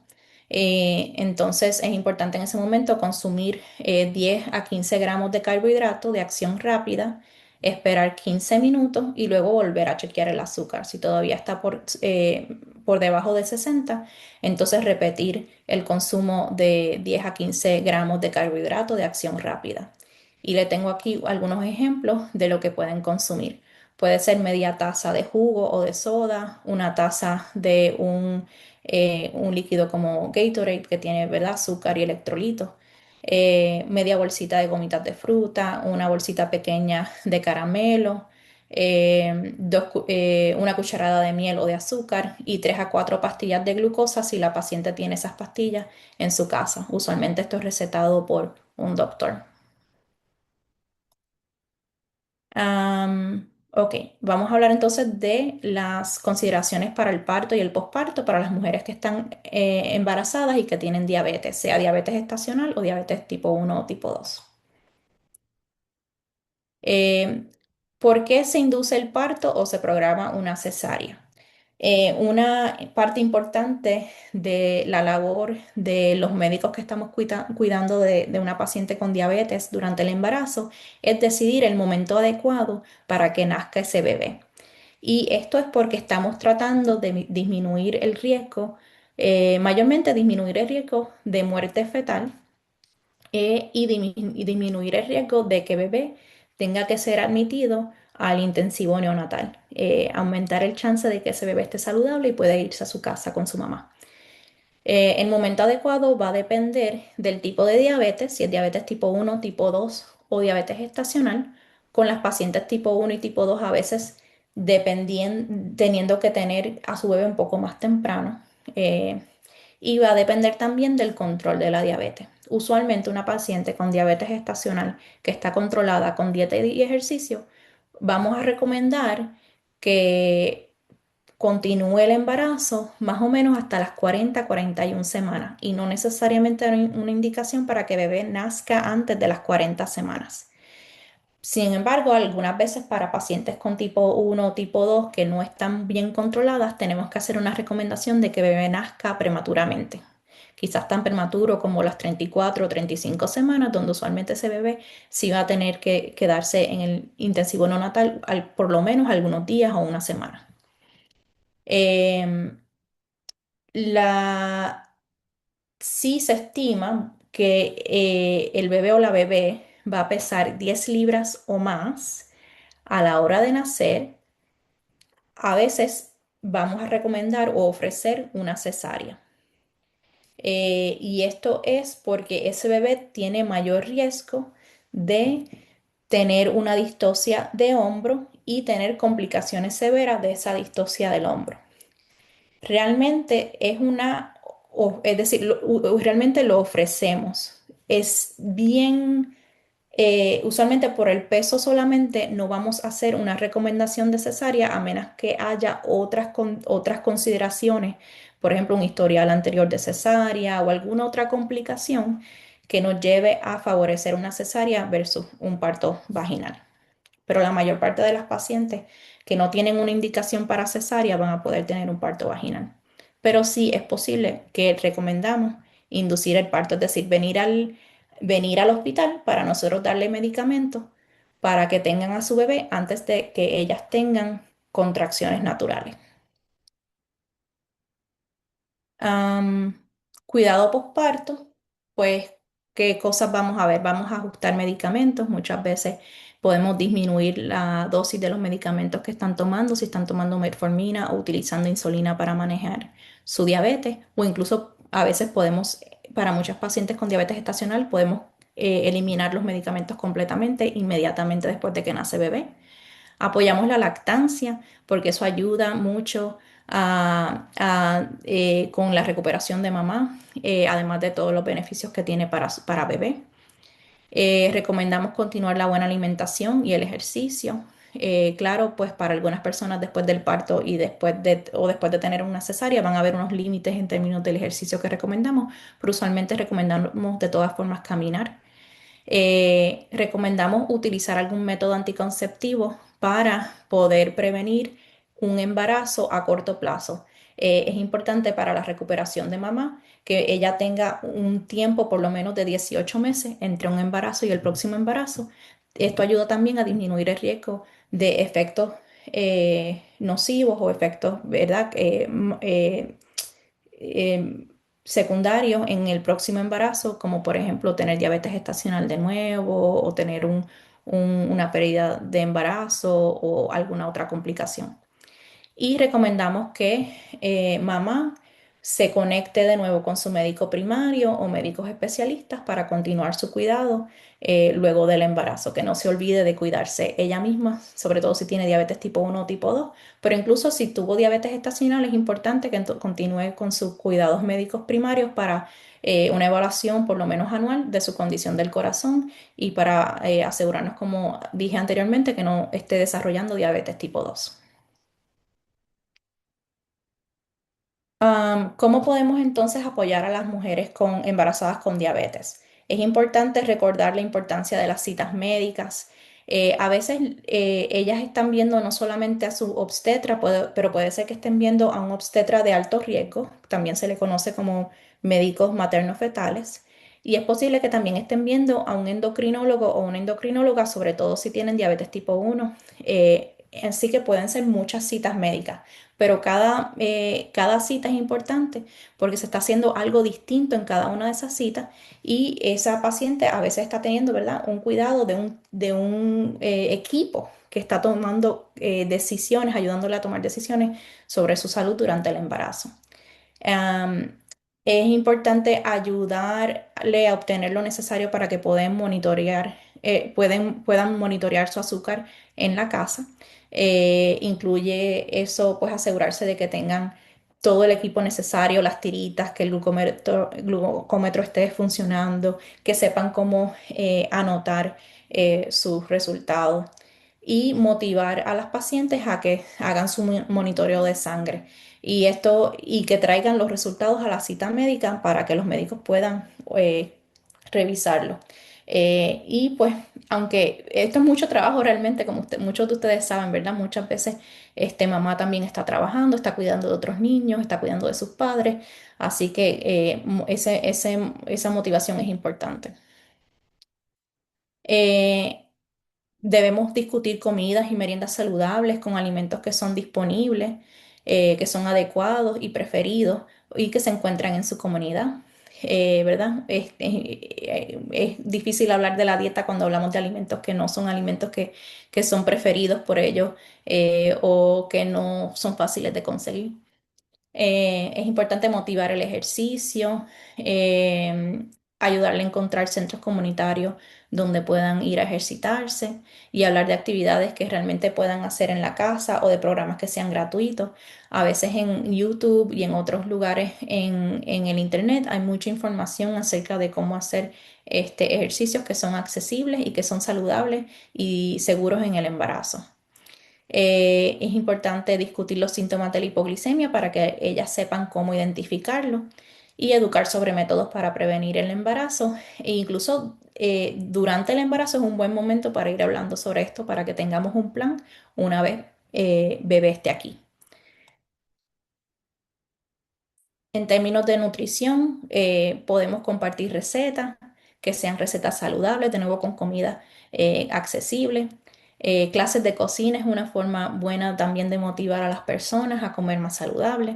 Entonces es importante en ese momento consumir 10 a 15 gramos de carbohidrato de acción rápida, esperar 15 minutos y luego volver a chequear el azúcar. Si todavía está por debajo de 60, entonces repetir el consumo de 10 a 15 gramos de carbohidrato de acción rápida. Y le tengo aquí algunos ejemplos de lo que pueden consumir. Puede ser media taza de jugo o de soda, una taza de un líquido como Gatorade que tiene, ¿verdad?, azúcar y electrolitos, media bolsita de gomitas de fruta, una bolsita pequeña de caramelo, una cucharada de miel o de azúcar y 3 a 4 pastillas de glucosa si la paciente tiene esas pastillas en su casa. Usualmente esto es recetado por un doctor. Ok, vamos a hablar entonces de las consideraciones para el parto y el posparto para las mujeres que están embarazadas y que tienen diabetes, sea diabetes estacional o diabetes tipo 1 o tipo 2. Eh, ¿Por qué se induce el parto o se programa una cesárea? Una parte importante de la labor de los médicos que estamos cuidando de una paciente con diabetes durante el embarazo es decidir el momento adecuado para que nazca ese bebé. Y esto es porque estamos tratando de disminuir el riesgo, mayormente disminuir el riesgo de muerte fetal y disminuir el riesgo de que bebé tenga que ser admitido al intensivo neonatal, aumentar el chance de que ese bebé esté saludable y pueda irse a su casa con su mamá. El momento adecuado va a depender del tipo de diabetes, si es diabetes tipo 1, tipo 2 o diabetes gestacional. Con las pacientes tipo 1 y tipo 2 a veces teniendo que tener a su bebé un poco más temprano. eh, y va a depender también del control de la diabetes. Usualmente una paciente con diabetes gestacional que está controlada con dieta y ejercicio, vamos a recomendar que continúe el embarazo más o menos hasta las 40-41 semanas y no necesariamente una indicación para que bebé nazca antes de las 40 semanas. Sin embargo, algunas veces para pacientes con tipo 1 o tipo 2 que no están bien controladas, tenemos que hacer una recomendación de que bebé nazca prematuramente. Quizás tan prematuro como las 34 o 35 semanas, donde usualmente ese bebé sí va a tener que quedarse en el intensivo neonatal por lo menos algunos días o una semana. Em, la, sí se estima que el bebé o la bebé va a pesar 10 libras o más a la hora de nacer. A veces vamos a recomendar o ofrecer una cesárea. Y esto es porque ese bebé tiene mayor riesgo de tener una distocia de hombro y tener complicaciones severas de esa distocia del hombro. Realmente es decir, realmente lo ofrecemos. Es bien, usualmente por el peso solamente no vamos a hacer una recomendación de cesárea a menos que haya otras consideraciones, por ejemplo, un historial anterior de cesárea o alguna otra complicación que nos lleve a favorecer una cesárea versus un parto vaginal. Pero la mayor parte de las pacientes que no tienen una indicación para cesárea van a poder tener un parto vaginal. Pero sí es posible que recomendamos inducir el parto, es decir, venir al hospital para nosotros darle medicamentos para que tengan a su bebé antes de que ellas tengan contracciones naturales. Am, Cuidado posparto, pues, ¿qué cosas vamos a ver? Vamos a ajustar medicamentos. Muchas veces podemos disminuir la dosis de los medicamentos que están tomando, si están tomando metformina o utilizando insulina para manejar su diabetes, o incluso a veces podemos, para muchos pacientes con diabetes gestacional, podemos eliminar los medicamentos completamente inmediatamente después de que nace bebé. Apoyamos la lactancia porque eso ayuda mucho con la recuperación de mamá, además de todos los beneficios que tiene para bebé. Recomendamos continuar la buena alimentación y el ejercicio. Claro, pues para algunas personas después del parto y después de tener una cesárea van a haber unos límites en términos del ejercicio que recomendamos, pero usualmente recomendamos de todas formas caminar. Recomendamos utilizar algún método anticonceptivo para poder prevenir un embarazo a corto plazo. Es importante para la recuperación de mamá que ella tenga un tiempo por lo menos de 18 meses entre un embarazo y el próximo embarazo. Esto ayuda también a disminuir el riesgo de efectos nocivos o efectos, ¿verdad? eh, Secundarios en el próximo embarazo, como por ejemplo tener diabetes gestacional de nuevo o tener una pérdida de embarazo o alguna otra complicación. Y recomendamos que mamá se conecte de nuevo con su médico primario o médicos especialistas para continuar su cuidado luego del embarazo, que no se olvide de cuidarse ella misma, sobre todo si tiene diabetes tipo 1 o tipo 2, pero incluso si tuvo diabetes gestacional es importante que continúe con sus cuidados médicos primarios para una evaluación por lo menos anual de su condición del corazón y para asegurarnos, como dije anteriormente, que no esté desarrollando diabetes tipo 2. ¿Cómo podemos entonces apoyar a las mujeres embarazadas con diabetes? Es importante recordar la importancia de las citas médicas. A veces ellas están viendo no solamente a su obstetra, pero puede ser que estén viendo a un obstetra de alto riesgo, también se le conoce como médicos materno-fetales, y es posible que también estén viendo a un endocrinólogo o una endocrinóloga, sobre todo si tienen diabetes tipo 1. Así que pueden ser muchas citas médicas, pero cada cita es importante porque se está haciendo algo distinto en cada una de esas citas y esa paciente a veces está teniendo, ¿verdad?, un cuidado de un equipo que está tomando decisiones, ayudándole a tomar decisiones sobre su salud durante el embarazo. Am, es importante ayudarle a obtener lo necesario para que puedan monitorear su azúcar en la casa. Incluye eso, pues asegurarse de que tengan todo el equipo necesario, las tiritas, que el glucómetro esté funcionando, que sepan cómo anotar sus resultados y motivar a las pacientes a que hagan su monitoreo de sangre. Y que traigan los resultados a la cita médica para que los médicos puedan revisarlo. Y pues, aunque esto es mucho trabajo realmente, como muchos de ustedes saben, ¿verdad? Muchas veces mamá también está trabajando, está cuidando de otros niños, está cuidando de sus padres, así que esa motivación es importante. Eh, Debemos discutir comidas y meriendas saludables con alimentos que son disponibles, que son adecuados y preferidos y que se encuentran en su comunidad. ¿Verdad? Es difícil hablar de la dieta cuando hablamos de alimentos que no son alimentos que son preferidos por ellos o que no son fáciles de conseguir. Es importante motivar el ejercicio, eh, ayudarle a encontrar centros comunitarios donde puedan ir a ejercitarse y hablar de actividades que realmente puedan hacer en la casa o de programas que sean gratuitos. A veces en YouTube y en otros lugares en el Internet hay mucha información acerca de cómo hacer ejercicios que son accesibles y que son saludables y seguros en el embarazo. Es importante discutir los síntomas de la hipoglicemia para que ellas sepan cómo identificarlo y educar sobre métodos para prevenir el embarazo. E incluso durante el embarazo es un buen momento para ir hablando sobre esto para que tengamos un plan una vez bebé esté aquí. En términos de nutrición, podemos compartir recetas que sean recetas saludables, de nuevo con comida accesible. Clases de cocina es una forma buena también de motivar a las personas a comer más saludable.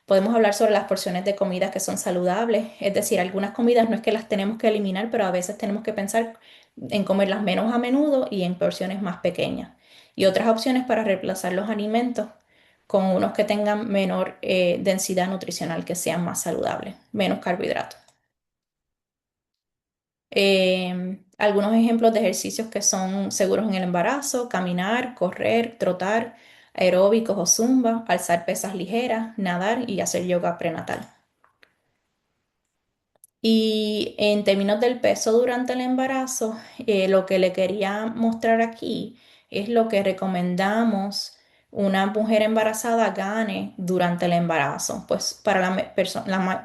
Podemos hablar sobre las porciones de comidas que son saludables, es decir, algunas comidas no es que las tenemos que eliminar, pero a veces tenemos que pensar en comerlas menos a menudo y en porciones más pequeñas. Y otras opciones para reemplazar los alimentos con unos que tengan menor densidad nutricional, que sean más saludables, menos carbohidratos. Algunos ejemplos de ejercicios que son seguros en el embarazo: caminar, correr, trotar, aeróbicos o zumba, alzar pesas ligeras, nadar y hacer yoga prenatal. Y en términos del peso durante el embarazo, lo que le quería mostrar aquí es lo que recomendamos una mujer embarazada gane durante el embarazo. Pues para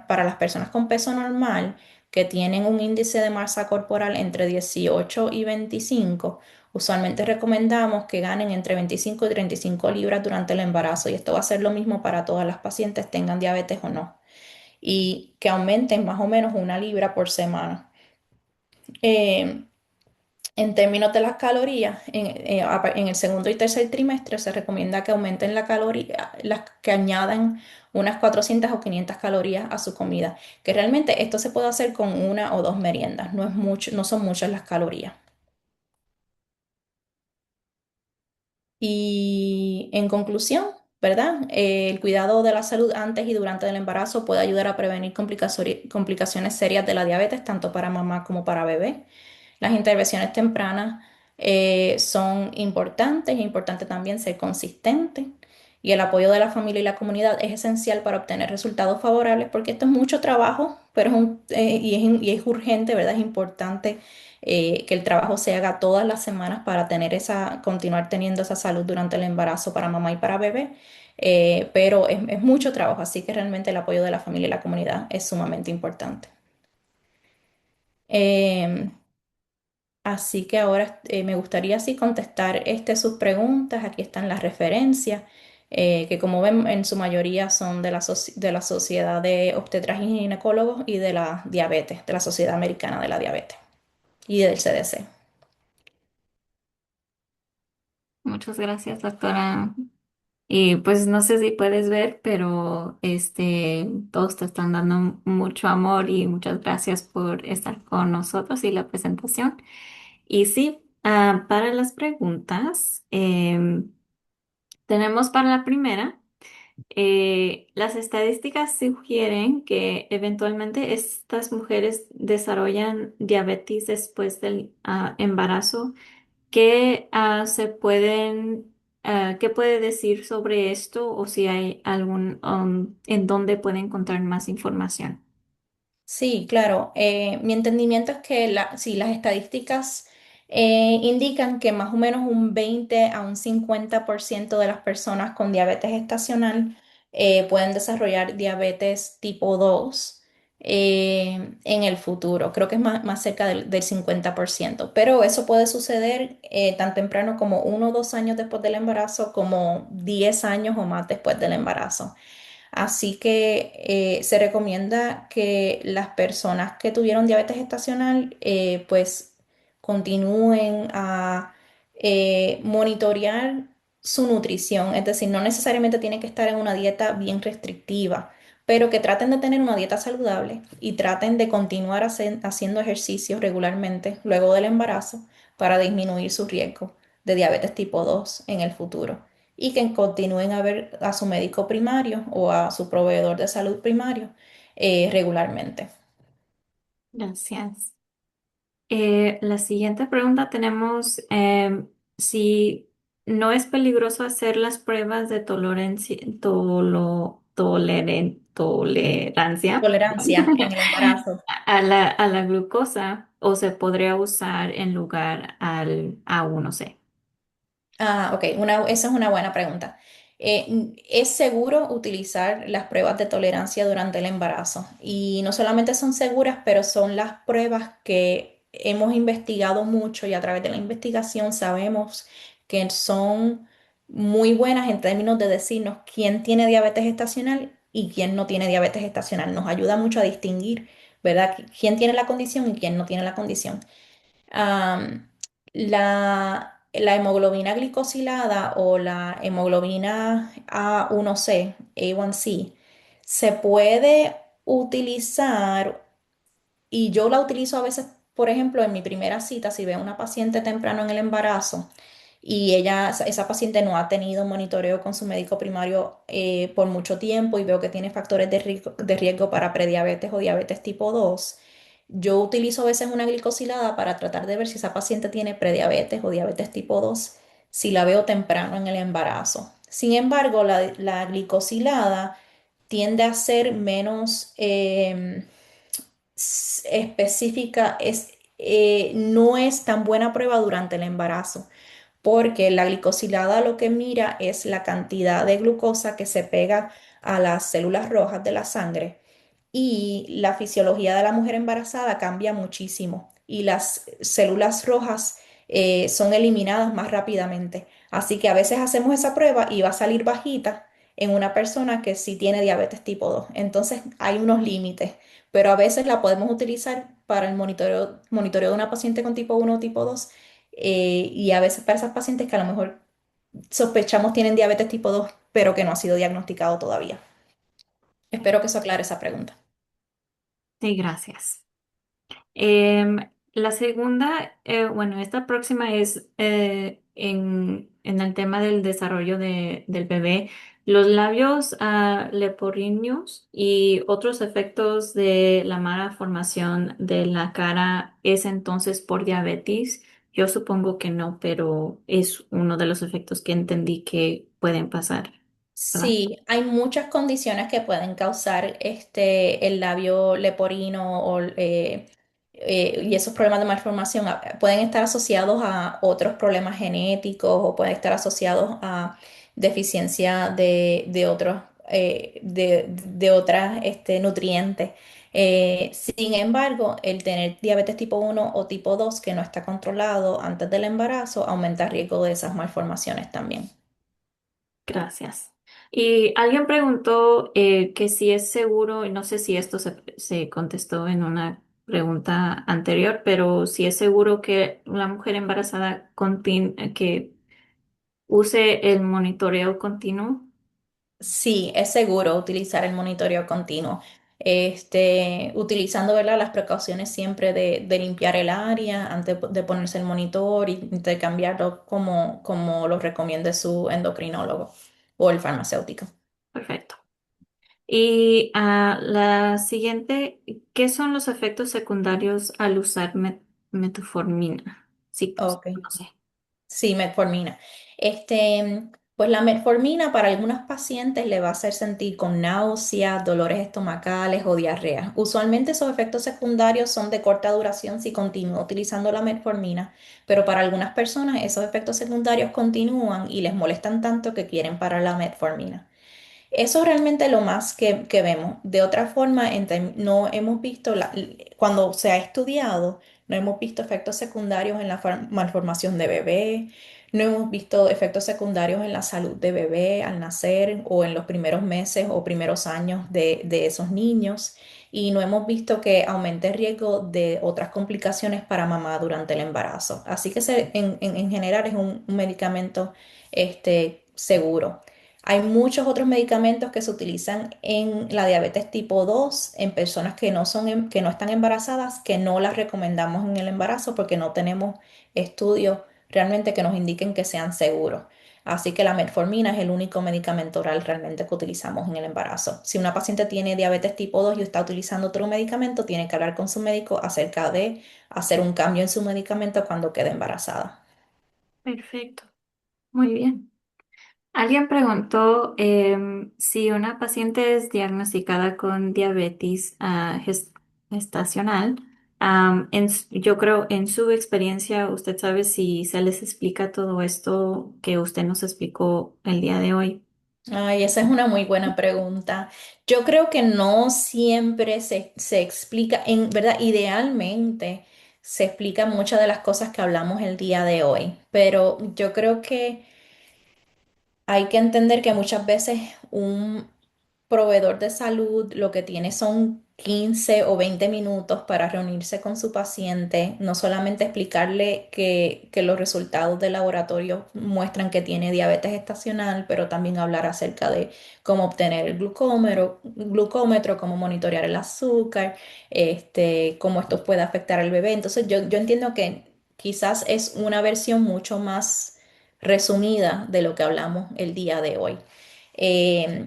para las personas con peso normal que tienen un índice de masa corporal entre 18 y 25, usualmente recomendamos que ganen entre 25 y 35 libras durante el embarazo. Y esto va a ser lo mismo para todas las pacientes, tengan diabetes o no, y que aumenten más o menos 1 libra por semana. Eh, en términos de las calorías, en el segundo y tercer trimestre se recomienda que aumenten la caloría, que añadan unas 400 o 500 calorías a su comida, que realmente esto se puede hacer con 1 o 2 meriendas, no es mucho, no son muchas las calorías. Y en conclusión, ¿verdad? El cuidado de la salud antes y durante el embarazo puede ayudar a prevenir complicaciones serias de la diabetes, tanto para mamá como para bebé. Las intervenciones tempranas son importantes, es importante también ser consistente. Y el apoyo de la familia y la comunidad es esencial para obtener resultados favorables, porque esto es mucho trabajo, pero y es urgente, ¿verdad? Es importante que el trabajo se haga todas las semanas para continuar teniendo esa salud durante el embarazo para mamá y para bebé. Pero es mucho trabajo, así que realmente el apoyo de la familia y la comunidad es sumamente importante. Em, Así que ahora me gustaría así contestar sus preguntas. Aquí están las referencias, que como ven en su mayoría son de de la Sociedad de Obstetras y Ginecólogos y de la diabetes, de la Sociedad Americana de la Diabetes y del CDC. Muchas gracias, doctora. Y pues no sé si puedes ver, pero todos te están dando mucho amor y muchas gracias por estar con nosotros y la presentación. Y sí, para las preguntas, tenemos para la primera, las estadísticas sugieren que eventualmente estas mujeres desarrollan diabetes después del embarazo. ¿Qué qué puede decir sobre esto o si hay en dónde puede encontrar más información? Sí, claro. Mi entendimiento es que sí, las estadísticas indican que más o menos un 20 a un 50% de las personas con diabetes estacional pueden desarrollar diabetes tipo 2 en el futuro. Creo que es más cerca del 50%, pero eso puede suceder tan temprano como 1 o 2 años después del embarazo, como 10 años o más después del embarazo. Así que se recomienda que las personas que tuvieron diabetes gestacional pues continúen a monitorear su nutrición. Es decir, no necesariamente tienen que estar en una dieta bien restrictiva, pero que traten de tener una dieta saludable y traten de continuar haciendo ejercicios regularmente luego del embarazo para disminuir su riesgo de diabetes tipo 2 en el futuro, y que continúen a ver a su médico primario o a su proveedor de salud primario regularmente. Gracias. La siguiente pregunta tenemos si no es peligroso hacer las pruebas de tolerancia Tolerancia en el embarazo. a a la glucosa o se podría usar en lugar al A1C. Ah, ok, esa es una buena pregunta. Es seguro utilizar las pruebas de tolerancia durante el embarazo y no solamente son seguras, pero son las pruebas que hemos investigado mucho y a través de la investigación sabemos que son muy buenas en términos de decirnos quién tiene diabetes gestacional y quién no tiene diabetes gestacional. Nos ayuda mucho a distinguir, ¿verdad? Quién tiene la condición y quién no tiene la condición. Am, la hemoglobina glicosilada o la hemoglobina A1C, A1C, se puede utilizar y yo la utilizo a veces, por ejemplo, en mi primera cita, si veo a una paciente temprano en el embarazo y esa paciente no ha tenido monitoreo con su médico primario por mucho tiempo y veo que tiene factores de riesgo para prediabetes o diabetes tipo 2, yo utilizo a veces una glicosilada para tratar de ver si esa paciente tiene prediabetes o diabetes tipo 2 si la veo temprano en el embarazo. Sin embargo, la glicosilada tiende a ser menos específica, no es tan buena prueba durante el embarazo, porque la glicosilada lo que mira es la cantidad de glucosa que se pega a las células rojas de la sangre y la fisiología de la mujer embarazada cambia muchísimo y las células rojas son eliminadas más rápidamente. Así que a veces hacemos esa prueba y va a salir bajita en una persona que sí tiene diabetes tipo 2. Entonces hay unos límites, pero a veces la podemos utilizar para el monitoreo de una paciente con tipo 1 o tipo 2 y a veces para esas pacientes que a lo mejor sospechamos tienen diabetes tipo 2 pero que no ha sido diagnosticado todavía. Espero que eso aclare esa pregunta. Sí, gracias. La segunda, bueno, esta próxima es en el tema del desarrollo del bebé, los labios leporinios y otros efectos de la mala formación de la cara es entonces por diabetes. Yo supongo que no, pero es uno de los efectos que entendí que pueden pasar, ¿verdad? Sí, hay muchas condiciones que pueden causar el labio leporino y esos problemas de malformación pueden estar asociados a otros problemas genéticos o pueden estar asociados a deficiencia de otros de otras nutrientes. Sin embargo, el tener diabetes tipo 1 o tipo 2 que no está controlado antes del embarazo aumenta el riesgo de esas malformaciones también. Gracias. Y alguien preguntó que si es seguro, y no sé si esto se contestó en una pregunta anterior, pero si es seguro que la mujer embarazada que use el monitoreo continuo. Sí, es seguro utilizar el monitoreo continuo. Utilizando, ¿verdad? Las precauciones siempre de limpiar el área antes de ponerse el monitor y de cambiarlo como lo recomiende su endocrinólogo o el farmacéutico. Perfecto. Y la siguiente, ¿qué son los efectos secundarios al usar metformina? Sí, pues, Ok. no sé. Sí, metformina. Pues la metformina para algunos pacientes le va a hacer sentir con náuseas, dolores estomacales o diarrea. Usualmente esos efectos secundarios son de corta duración si continúa utilizando la metformina, pero para algunas personas esos efectos secundarios continúan y les molestan tanto que quieren parar la metformina. Eso es realmente lo más que vemos. De otra forma, no hemos visto, cuando se ha estudiado, no hemos visto efectos secundarios en la malformación de bebé, no hemos visto efectos secundarios en la salud de bebé al nacer o en los primeros meses o primeros años de esos niños. Y no hemos visto que aumente el riesgo de otras complicaciones para mamá durante el embarazo. Así que en general es un medicamento seguro. Hay muchos otros medicamentos que se utilizan en la diabetes tipo 2 en personas que que no están embarazadas, que no las recomendamos en el embarazo porque no tenemos estudios realmente que nos indiquen que sean seguros. Así que la metformina es el único medicamento oral realmente que utilizamos en el embarazo. Si una paciente tiene diabetes tipo 2 y está utilizando otro medicamento, tiene que hablar con su médico acerca de hacer un cambio en su medicamento cuando quede embarazada. Perfecto. Muy bien. Alguien preguntó si una paciente es diagnosticada con diabetes gestacional. Yo creo en su experiencia, usted sabe si se les explica todo esto que usted nos explicó el día de hoy. Ay, esa es una muy buena pregunta. Yo creo que no siempre se explica, en verdad, idealmente se explican muchas de las cosas que hablamos el día de hoy, pero yo creo que hay que entender que muchas veces un proveedor de salud lo que tiene son 15 o 20 minutos para reunirse con su paciente, no solamente explicarle que los resultados del laboratorio muestran que tiene diabetes estacional, pero también hablar acerca de cómo obtener el glucómetro, cómo monitorear el azúcar, cómo esto puede afectar al bebé. Entonces yo entiendo que quizás es una versión mucho más resumida de lo que hablamos el día de hoy. Eh,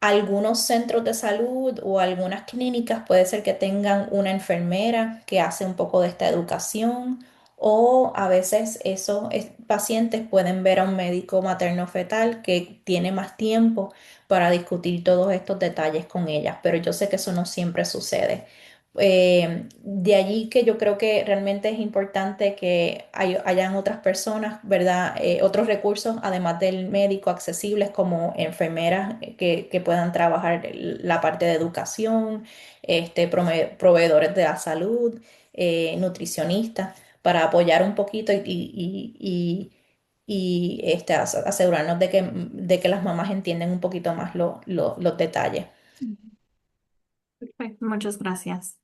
Algunos centros de salud o algunas clínicas puede ser que tengan una enfermera que hace un poco de esta educación o a veces esos pacientes pueden ver a un médico materno-fetal que tiene más tiempo para discutir todos estos detalles con ellas, pero yo sé que eso no siempre sucede. De allí que yo creo que realmente es importante que hayan otras personas, ¿verdad? Otros recursos, además del médico, accesibles como enfermeras que puedan trabajar la parte de educación, proveedores de la salud, nutricionistas, para apoyar un poquito asegurarnos de que las mamás entienden un poquito más los detalles. Perfecto, muchas gracias.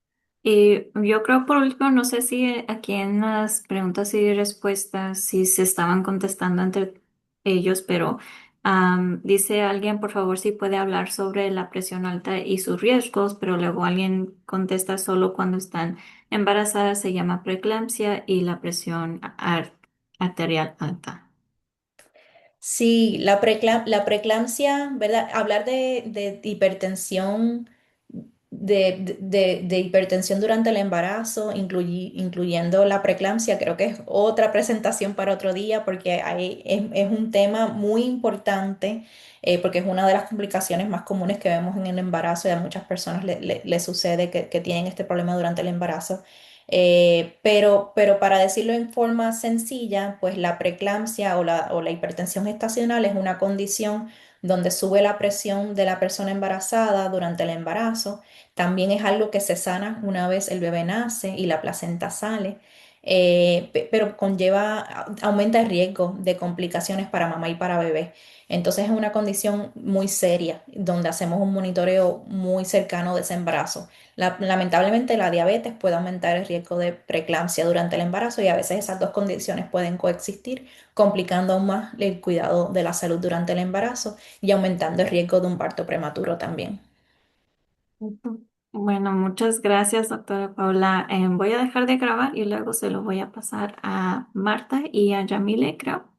Y yo creo por último, no sé si aquí en las preguntas y respuestas si se estaban contestando entre ellos, pero dice alguien, por favor, si puede hablar sobre la presión alta y sus riesgos, pero luego alguien contesta solo cuando están embarazadas, se llama preeclampsia y la presión arterial alta. Sí, la preeclampsia, ¿verdad? Hablar de hipertensión, de hipertensión durante el embarazo, incluyendo la preeclampsia, creo que es otra presentación para otro día porque es un tema muy importante, porque es una de las complicaciones más comunes que vemos en el embarazo y a muchas personas le sucede que tienen este problema durante el embarazo. Pero para decirlo en forma sencilla, pues la preeclampsia o la hipertensión gestacional es una condición donde sube la presión de la persona embarazada durante el embarazo. También es algo que se sana una vez el bebé nace y la placenta sale, pero aumenta el riesgo de complicaciones para mamá y para bebé. Entonces es una condición muy seria donde hacemos un monitoreo muy cercano de ese embarazo. Lamentablemente la diabetes puede aumentar el riesgo de preeclampsia durante el embarazo y a veces esas dos condiciones pueden coexistir, complicando aún más el cuidado de la salud durante el embarazo y aumentando el riesgo de un parto prematuro también. Ujú. Bueno, muchas gracias, doctora Paula. Voy a dejar de grabar y luego se lo voy a pasar a Marta y a Yamile, creo.